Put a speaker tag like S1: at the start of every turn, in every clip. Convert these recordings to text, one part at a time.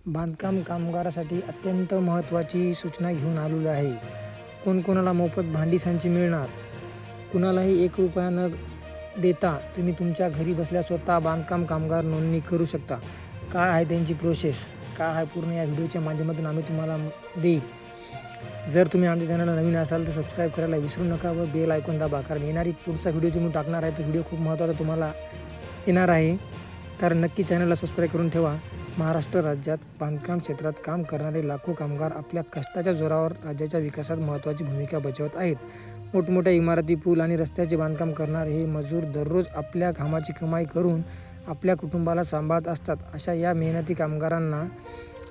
S1: बांधकाम कामगारासाठी अत्यंत महत्त्वाची सूचना घेऊन आलेलो आहे. कोणाला मोफत भांडी संच मिळणार. कुणालाही ₹1 न देता तुम्ही तुमच्या घरी बसल्या स्वतः बांधकाम कामगार नोंदणी करू शकता. काय आहे त्यांची प्रोसेस, काय आहे पूर्ण या व्हिडिओच्या माध्यमातून आम्ही तुम्हाला देईल. जर तुम्ही आमच्या चॅनलला नवीन असाल तर सबस्क्राईब करायला विसरू नका व बेल आयकॉन दाबा, कारण येणारी पुढचा व्हिडिओ जो मी टाकणार आहे तो व्हिडिओ खूप महत्त्वाचा तुम्हाला येणार आहे. कारण नक्की चॅनलला सबस्क्राईब करून ठेवा. महाराष्ट्र राज्यात बांधकाम क्षेत्रात काम करणारे लाखो कामगार आपल्या कष्टाच्या जोरावर राज्याच्या विकासात महत्त्वाची भूमिका बजावत आहेत. मोठमोठ्या इमारती, पूल आणि रस्त्याचे बांधकाम करणारे हे मजूर दररोज आपल्या घामाची कमाई करून आपल्या कुटुंबाला सांभाळत असतात. अशा या मेहनती कामगारांना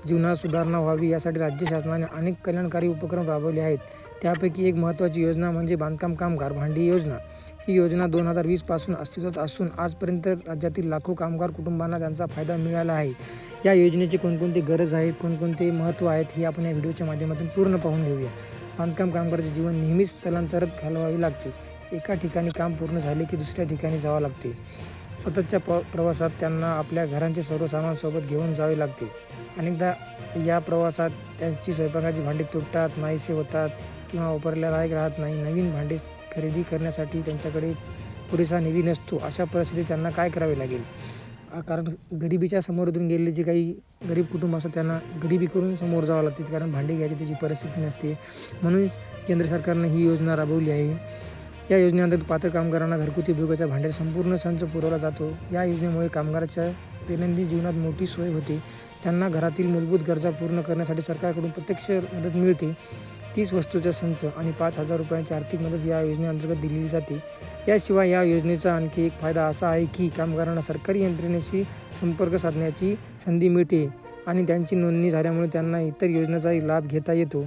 S1: जीवनात सुधारणा व्हावी यासाठी राज्य शासनाने अनेक कल्याणकारी उपक्रम राबवले आहेत. त्यापैकी एक महत्त्वाची योजना म्हणजे बांधकाम कामगार भांडी योजना. ही योजना 2020 पासून अस्तित्वात असून आजपर्यंत राज्यातील लाखो कामगार कुटुंबांना त्यांचा फायदा मिळाला आहे. या योजनेची कोणकोणती गरज आहेत, कोणकोणते महत्त्व आहेत हे आपण या व्हिडिओच्या माध्यमातून पूर्ण पाहून घेऊया. बांधकाम कामगाराचे जीवन नेहमीच स्थलांतरात घालवावे लागते. एका ठिकाणी काम पूर्ण झाले की दुसऱ्या ठिकाणी जावे लागते. सततच्या प्रवासात त्यांना आपल्या घरांचे सर्व सामान सोबत घेऊन जावे लागते. अनेकदा या प्रवासात त्यांची स्वयंपाकाची भांडी तुटतात, नाहीसे होतात किंवा वापरल्या लायक राहत नाही. नवीन भांडे खरेदी करण्यासाठी त्यांच्याकडे पुरेसा निधी नसतो. अशा परिस्थितीत त्यांना काय करावे लागेल? कारण गरिबीच्या समोरून गेलेले जे काही गरीब कुटुंब असतात त्यांना गरिबी करून समोर जावं लागते, कारण भांडी घ्यायची त्याची परिस्थिती नसते. म्हणून केंद्र सरकारने ही योजना राबवली आहे. या योजनेअंतर्गत पात्र कामगारांना घरगुती उपयोगाच्या भांड्याचा संपूर्ण संच पुरवला जातो. या योजनेमुळे कामगाराच्या दैनंदिन जीवनात मोठी सोय होते. त्यांना घरातील मूलभूत गरजा पूर्ण करण्यासाठी सरकारकडून प्रत्यक्ष मदत मिळते. 30 वस्तूचा संच आणि ₹5,000 आर्थिक मदत या योजनेअंतर्गत दिली जाते. याशिवाय या योजनेचा आणखी एक फायदा असा आहे की कामगारांना सरकारी यंत्रणेशी संपर्क साधण्याची संधी मिळते आणि त्यांची नोंदणी झाल्यामुळे त्यांना इतर योजनांचाही लाभ घेता येतो.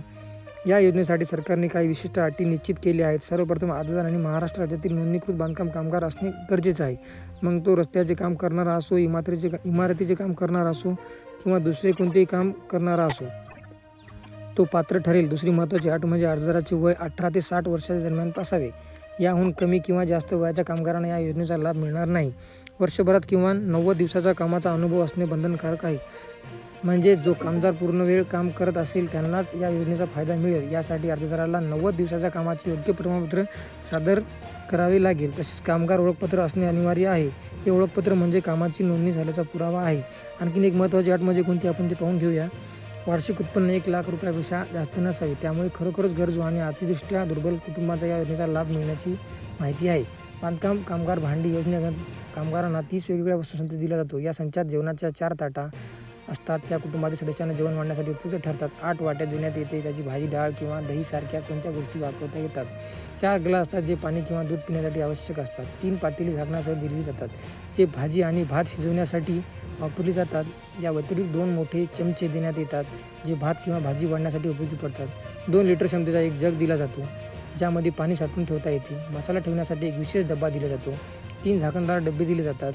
S1: या योजनेसाठी सरकारने काही विशिष्ट अटी निश्चित केल्या आहेत. सर्वप्रथम अर्जदारांनी महाराष्ट्र राज्यातील नोंदणीकृत बांधकाम कामगार असणे गरजेचे आहे. मग तो रस्त्याचे काम करणारा असो, इमारतीचे काम करणारा असो किंवा दुसरे कोणतेही काम करणारा असो, तो पात्र ठरेल. दुसरी महत्त्वाची अट म्हणजे अर्जदाराचे वय 18 ते 60 वर्षाच्या दरम्यान असावे. याहून कमी किंवा जास्त वयाच्या कामगारांना या योजनेचा लाभ मिळणार नाही. वर्षभरात किंवा 90 दिवसाचा कामाचा अनुभव असणे बंधनकारक आहे. म्हणजे जो कामगार पूर्ण वेळ काम करत असेल त्यांनाच या योजनेचा फायदा मिळेल. यासाठी अर्जदाराला 90 दिवसाच्या कामाचे योग्य प्रमाणपत्र सादर करावे लागेल. तसेच कामगार ओळखपत्र असणे अनिवार्य आहे. हे ओळखपत्र म्हणजे कामाची नोंदणी झाल्याचा पुरावा आहे. आणखीन एक महत्त्वाची अट म्हणजे कोणती आपण ते पाहून घेऊया. वार्षिक उत्पन्न ₹1,00,000पेक्षा जास्त नसावे. त्यामुळे खरोखरच गरजू आणि आर्थिकदृष्ट्या दुर्बल कुटुंबाचा या योजनेचा लाभ मिळण्याची माहिती आहे. बांधकाम कामगार भांडी योजनेअंतर्गत कामगारांना 30 वेगवेगळ्या वस्तूसंच दिला जातो. या संचात जेवणाच्या 4 ताटा असतात. त्या कुटुंबातील सदस्यांना जेवण वाढण्यासाठी उपयुक्त ठरतात. 8 वाट्या देण्यात येते. त्याची भाजी, डाळ किंवा दही सारख्या कोणत्या गोष्टी वापरता येतात. 4 ग्लास असतात जे पाणी किंवा दूध पिण्यासाठी आवश्यक असतात. 3 पातेली झाकणासह दिली जातात जे भाजी आणि भात शिजवण्यासाठी वापरली जातात. या व्यतिरिक्त 2 मोठे चमचे देण्यात येतात जे भात किंवा भाजी वाढण्यासाठी उपयोगी पडतात. 2 लिटर क्षमतेचा एक जग दिला जातो ज्यामध्ये पाणी साठवून ठेवता येते. मसाला ठेवण्यासाठी एक विशेष डबा दिला जातो. 3 झाकणदार डबे दिले जातात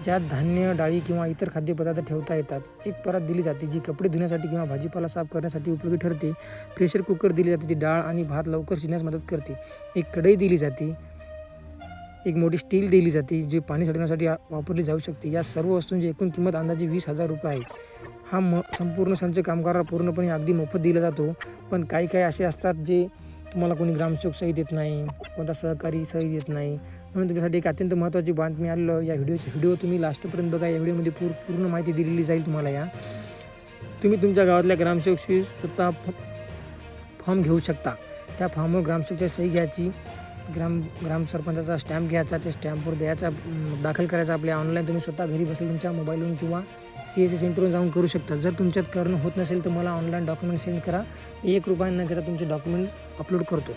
S1: ज्यात धान्य, डाळी किंवा इतर खाद्यपदार्थ ठेवता येतात. एक परात दिली जाते जी कपडे धुण्यासाठी किंवा भाजीपाला साफ करण्यासाठी उपयोगी ठरते. प्रेशर कुकर दिले जाते जी डाळ आणि भात लवकर शिजण्यास मदत करते. एक कढई दिली जाते. एक मोठी स्टील दिली जाते जी पाणी साठवण्यासाठी वापरली जाऊ शकते. या सर्व वस्तूंची एकूण किंमत अंदाजे ₹20,000 आहे. हा संपूर्ण संच कामगाराला पूर्णपणे अगदी मोफत दिला जातो. पण काही असे असतात जे तुम्हाला कोणी ग्रामसेवक सही देत नाही, कोणता सहकारी सही देत नाही. म्हणून तुमच्यासाठी एक अत्यंत महत्त्वाची बातमी आलेलो या व्हिडिओ तुम्ही लास्टपर्यंत बघा. या व्हिडिओमध्ये पूर्ण माहिती दिलेली जाईल तुम्हाला. तुम्ही तुमच्या गावातल्या ग्रामसेवकशी स्वतः फॉर्म घेऊ शकता. त्या फॉर्मवर ग्रामसेवकच्या सही घ्यायची, ग्रामसरपंचाचा स्टॅम्प घ्यायचा, त्या स्टॅम्पवर द्यायचा, दाखल करायचा आपल्या ऑनलाईन. तुम्ही स्वतः घरी बसले तुमच्या मोबाईलवरून किंवा CSC सेंटरवरून जाऊन करू शकता. जर तुमच्यात करणं होत नसेल तर मला ऑनलाईन डॉक्युमेंट सेंड करा. ₹1 न घेता तुमचे डॉक्युमेंट अपलोड करतो.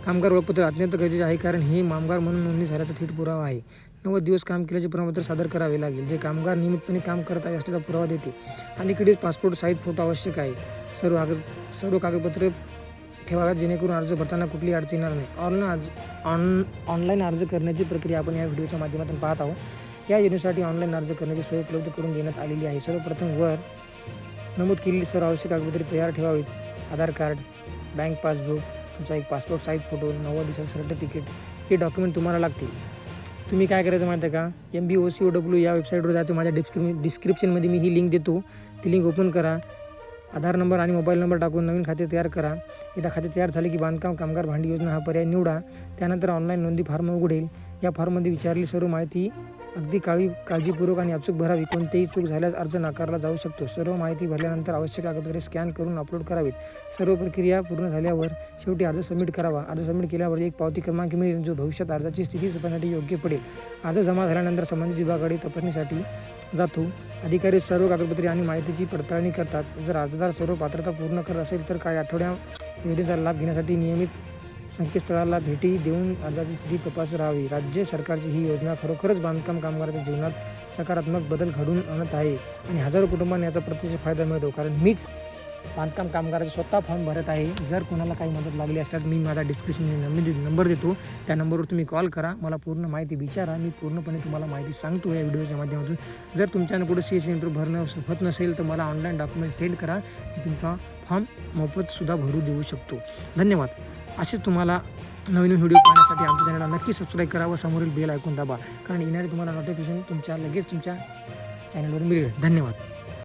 S1: कामगार ओळखपत्र अत्यंत गरजेचे आहे कारण हे कामगार म्हणून नोंदणी झाल्याचा थेट पुरावा आहे. 90 दिवस काम केल्याचे प्रमाणपत्र सादर करावे लागेल जे कामगार नियमितपणे काम करत आहे असल्याचा पुरावा देते. अलीकडेच पासपोर्ट साईज फोटो आवश्यक आहे. सर्व कागदपत्रे ठेवाव्यात जेणेकरून अर्ज भरताना कुठलीही अडचण येणार नाही. ऑनलाईन अर्ज करण्याची प्रक्रिया आपण या व्हिडिओच्या माध्यमातून पाहत आहोत. या योजनेसाठी ऑनलाईन अर्ज करण्याची सोय उपलब्ध करून देण्यात आलेली आहे. सर्वप्रथम वर नमूद केलेली सर्व आवश्यक कागदपत्रे तयार ठेवावीत. आधार कार्ड, बँक पासबुक, तुमचा एक पासपोर्ट साईज फोटो, 90 दिवसाचं सर्टिफिकेट हे डॉक्युमेंट तुम्हाला लागतील. तुम्ही काय करायचं माहिती आहे का, MBOCOW या वेबसाईटवर जायचं. माझ्या डिस्क्रिप्शनमध्ये मी ही लिंक देतो. ती लिंक ओपन करा. आधार नंबर आणि मोबाईल नंबर टाकून नवीन खाते तयार करा. एकदा खाते तयार झाले की बांधकाम कामगार भांडी योजना हा पर्याय निवडा. त्यानंतर ऑनलाईन नोंदी फॉर्म उघडेल. या फॉर्ममध्ये विचारलेली सर्व माहिती अगदी काळजीपूर्वक आणि अचूक भरावी. कोणतेही चूक झाल्यास अर्ज नाकारला जाऊ शकतो. सर्व माहिती भरल्यानंतर आवश्यक कागदपत्रे स्कॅन करून अपलोड करावीत. सर्व प्रक्रिया पूर्ण झाल्यावर शेवटी अर्ज सबमिट करावा. अर्ज सबमिट केल्यावर एक पावती क्रमांक मिळेल जो भविष्यात अर्जाची स्थिती तपासण्यासाठी योग्य पडेल. अर्ज जमा झाल्यानंतर संबंधित विभागाकडे तपासणीसाठी जातो. अधिकारी सर्व कागदपत्रे आणि माहितीची पडताळणी करतात. जर अर्जदार सर्व पात्रता पूर्ण करत असेल तर काही आठवड्या योजनेचा लाभ घेण्यासाठी नियमित संकेतस्थळाला भेटी देऊन अर्जाची स्थिती तपासत राहावी. राज्य सरकारची ही योजना खरोखरच बांधकाम कामगारांच्या जीवनात सकारात्मक बदल घडवून आणत आहे आणि हजारो कुटुंबांना याचा प्रत्यक्ष फायदा मिळतो. कारण मीच बांधकाम कामगाराचा स्वतः फॉर्म भरत आहे. जर कोणाला काही मदत लागली असेल मी माझा डिस्क्रिप्शनमध्ये नंबर देतो. त्या नंबरवर तुम्ही कॉल करा. मला पूर्ण माहिती विचारा. मी पूर्णपणे तुम्हाला माहिती सांगतो या व्हिडिओच्या माध्यमातून. जर तुमच्यानं पुढे CSC इंटरव्ह्यू भरणं होत नसेल तर मला ऑनलाईन डॉक्युमेंट सेंड करा. मी तुमचा फॉर्म मोफतसुद्धा भरू देऊ शकतो. धन्यवाद. असेच तुम्हाला नवीन व्हिडिओ पाहण्यासाठी आमच्या चॅनलला नक्की सबस्क्राईब करा व समोरील बेल ऐकून दाबा. कारण येणारे तुम्हाला नोटिफिकेशन लगेच तुमच्या चॅनलवर मिळेल. धन्यवाद.